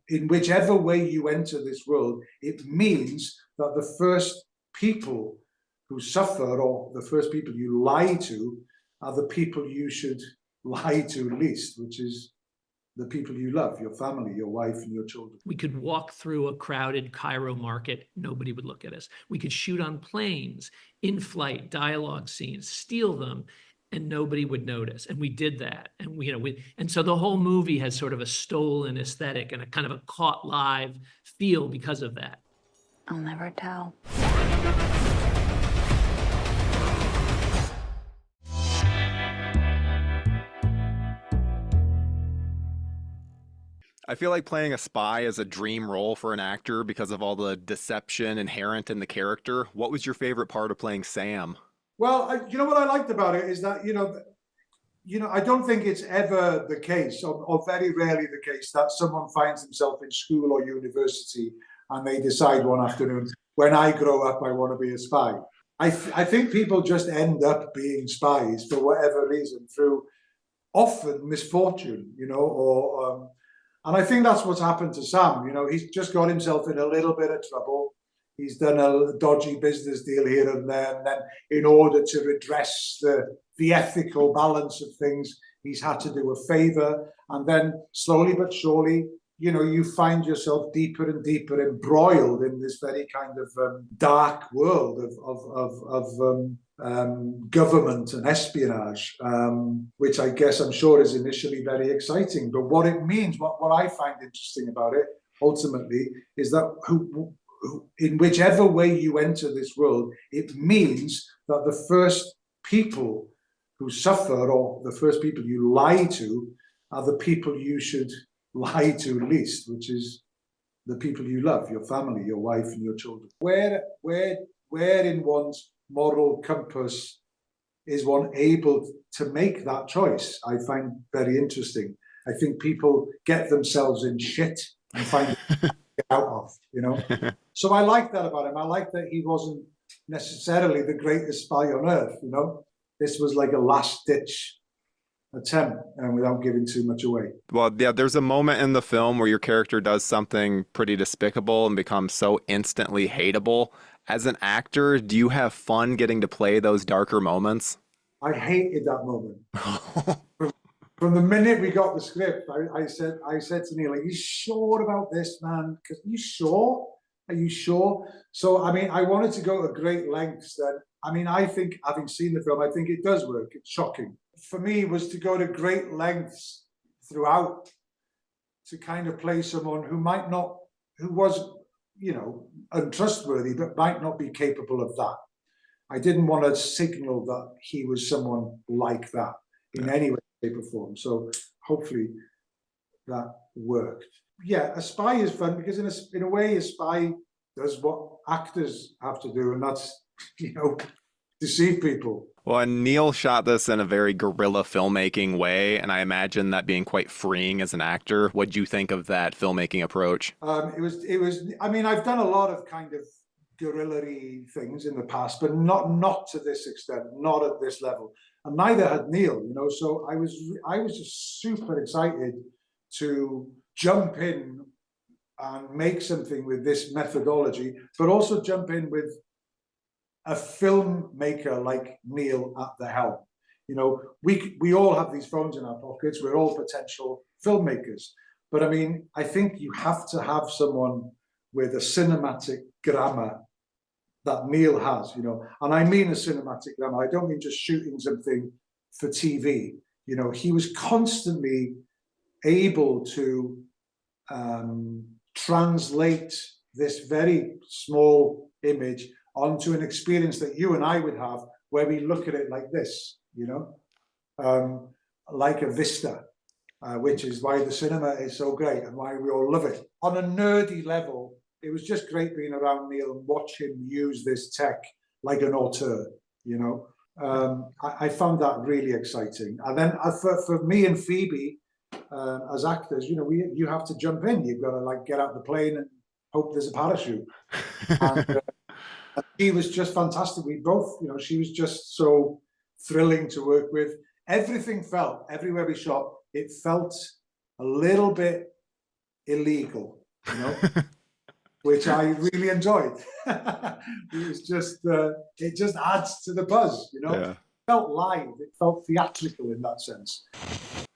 in whichever way you enter this world, it means that the first people who suffer, or the first people you lie to, are the people you should lie to least, which is the people you love, your family, your wife, and your children. We could walk through a crowded Cairo market, nobody would look at us. We could shoot on planes, in-flight dialogue scenes, steal them, and nobody would notice. And we did that. And and so the whole movie has sort of a stolen aesthetic and a kind of a caught live feel because of that. I'll never tell. I feel like playing a spy is a dream role for an actor because of all the deception inherent in the character. What was your favorite part of playing Sam? Well, you know what I liked about it is that, I don't think it's ever the case, or very rarely the case, that someone finds himself in school or university and they decide one afternoon, when I grow up, I want to be a spy. I think people just end up being spies for whatever reason, through often misfortune, and I think that's what's happened to Sam. He's just got himself in a little bit of trouble. He's done a dodgy business deal here and there. And then in order to redress the ethical balance of things, he's had to do a favor. And then slowly but surely, you find yourself deeper and deeper embroiled in this very kind of dark world of government and espionage, which I'm sure is initially very exciting. But what it means, what I find interesting about it, ultimately, is that in whichever way you enter this world, it means that the first people who suffer, or the first people you lie to, are the people you should lie to least, which is the people you love, your family, your wife, and your children. Where in one's moral compass is one able to make that choice? I find very interesting. I think people get themselves in shit and find it to get out of, So I like that about him. I like that he wasn't necessarily the greatest spy on earth, This was like a last-ditch attempt, and without giving too much away. Well, yeah, there's a moment in the film where your character does something pretty despicable and becomes so instantly hateable. As an actor, do you have fun getting to play those darker moments? I hated that moment. From the minute we got the script, I said to Neil, "Are you sure about this, man? Because are you sure? So, I wanted to go to great lengths then. I think, having seen the film, I think it does work. It's shocking. For me, was to go to great lengths throughout to kind of play someone who was, untrustworthy, but might not be capable of that. I didn't want to signal that he was someone like that in any way, shape, or form. So hopefully that worked. Yeah, a spy is fun because in a way, a spy does what actors have to do, and that's, deceive people. Well, and Neil shot this in a very guerrilla filmmaking way, and I imagine that being quite freeing as an actor. What'd you think of that filmmaking approach? It was. I've done a lot of kind of guerrilla-y things in the past, but not to this extent, not at this level, and neither had Neil. So I was just super excited to jump in and make something with this methodology, but also jump in with a filmmaker like Neil at the helm. We all have these phones in our pockets. We're all potential filmmakers. But I think you have to have someone with a cinematic grammar that Neil has, and I mean a cinematic grammar. I don't mean just shooting something for TV. He was constantly able to translate this very small image onto an experience that you and I would have, where we look at it like this, like a vista, which is why the cinema is so great and why we all love it. On a nerdy level, it was just great being around Neil and watch him use this tech like an auteur, I found that really exciting. And then for me and Phoebe, as actors, you have to jump in. You've got to get out the plane and hope there's a parachute. And, she was just fantastic. We both, she was just so thrilling to work with. Everything felt, everywhere we shot, it felt a little bit illegal, you know, which I really enjoyed. It was just, it just adds to the buzz, you know. Yeah. It felt live, it felt theatrical in that sense.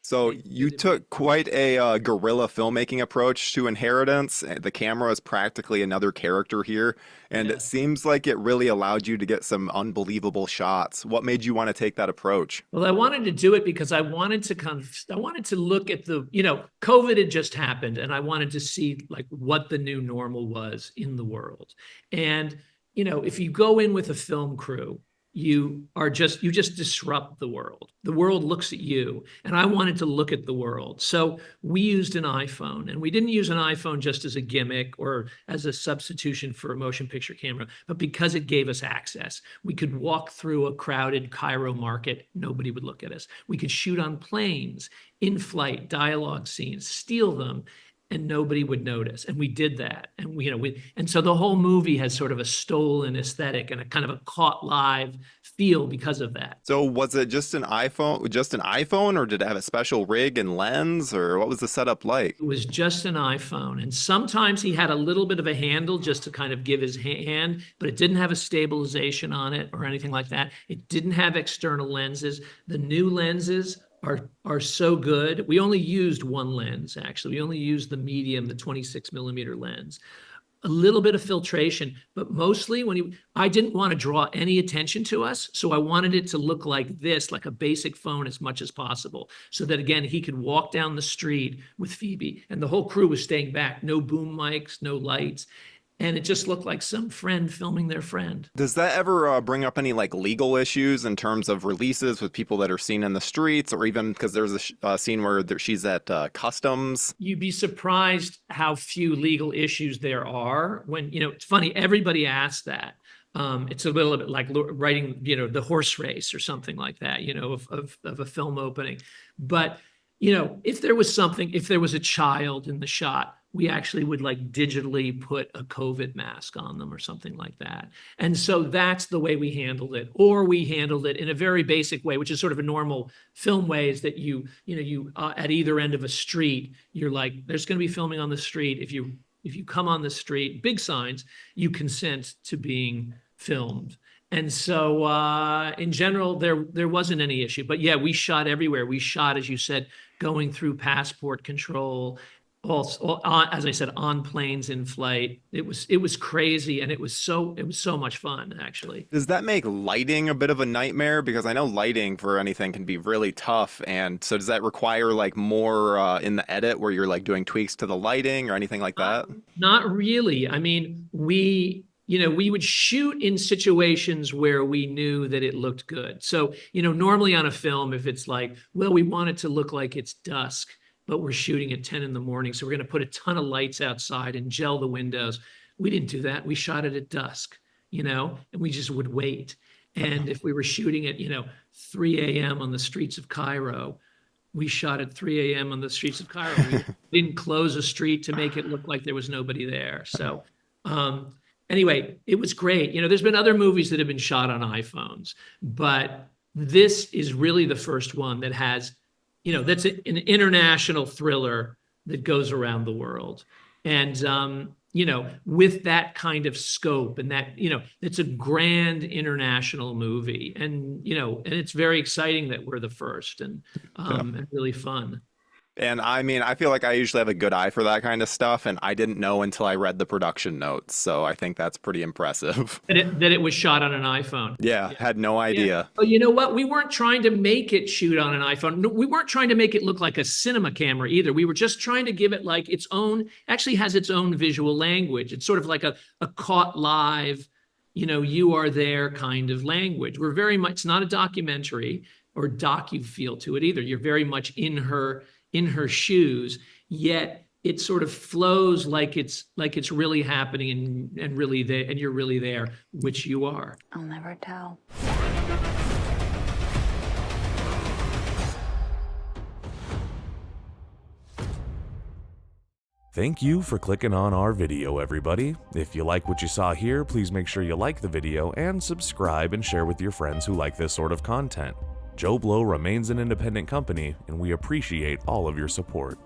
So you took quite a guerrilla filmmaking approach to Inheritance. The camera is practically another character here, and Yeah. it seems like it really allowed you to get some unbelievable shots. What made you want to take that approach? Well, I wanted to do it because I wanted to look at COVID had just happened, and I wanted to see like what the new normal was in the world. And, if you go in with a film crew, you just disrupt the world. The world looks at you, and I wanted to look at the world. So we used an iPhone, and we didn't use an iPhone just as a gimmick or as a substitution for a motion picture camera, but because it gave us access. We could walk through a crowded Cairo market, nobody would look at us. We could shoot on planes, in-flight dialogue scenes, steal them, and nobody would notice. And we did that. And and so the whole movie has sort of a stolen aesthetic and a kind of a caught live feel because of that. So was it just an iPhone, or did it have a special rig and lens, or what was the setup like? It was just an iPhone. And sometimes he had a little bit of a handle just to kind of give his hand, but it didn't have a stabilization on it or anything like that. It didn't have external lenses. The new lenses are so good. We only used one lens, actually. We only used the medium, the 26 millimeter lens. A little bit of filtration, but mostly I didn't want to draw any attention to us. So I wanted it to look like this, like a basic phone as much as possible. So that again, he could walk down the street with Phoebe and the whole crew was staying back. No boom mics, no lights. And it just looked like some friend filming their friend. Does that ever bring up any like legal issues in terms of releases with people that are seen in the streets, or even because there's a scene where she's at customs? You'd be surprised how few legal issues there are when, it's funny, everybody asks that. It's a little bit like writing, the horse race or something like that, of a film opening. But, if there was a child in the shot, we actually would like digitally put a COVID mask on them or something like that. And so that's the way we handled it. Or we handled it in a very basic way, which is sort of a normal film way, is that you at either end of a street, you're like, there's going to be filming on the street. If you come on the street, big signs, you consent to being filmed. And so in general, there wasn't any issue. But yeah, we shot everywhere. We shot, as you said, going through passport control, also, as I said, on planes in flight. It was crazy, and it was so much fun, actually. Does that make lighting a bit of a nightmare? Because I know lighting for anything can be really tough. And so does that require like more in the edit where you're like doing tweaks to the lighting or anything like that? Not really. I mean, we would shoot in situations where we knew that it looked good. So, normally on a film, if it's like, well, we want it to look like it's dusk, but we're shooting at 10 in the morning, so we're going to put a ton of lights outside and gel the windows. We didn't do that. We shot it at dusk, and we just would wait. And if we were shooting at, 3 a.m. on the streets of Cairo, we shot at 3 a.m. on the streets of Cairo. We didn't close a street to make it look like there was nobody there. So anyway, it was great. There's been other movies that have been shot on iPhones, but this is really the first one that has, that's an international thriller that goes around the world. And, with that kind of scope and that, it's a grand international movie. And, and it's very exciting that we're the first and really fun. And I mean, I feel like I usually have a good eye for that kind of stuff, and I didn't know until I read the production notes. So I think that's pretty impressive. That it was shot on an iPhone. Yeah, had no idea. Yeah. But you know what? We weren't trying to make it shoot on an iPhone. No, we weren't trying to make it look like a cinema camera either. We were just trying to give it like its own, actually has its own visual language. It's sort of like a caught live, you are there kind of language. We're very much, it's not a documentary or docu feel to it either. You're very much in her shoes, yet it sort of flows like it's really happening and really there, and you're really there, which you are. I'll never tell. Thank you for clicking on our video, everybody. If you like what you saw here, please make sure you like the video and subscribe and share with your friends who like this sort of content. JoBlo remains an independent company, and we appreciate all of your support.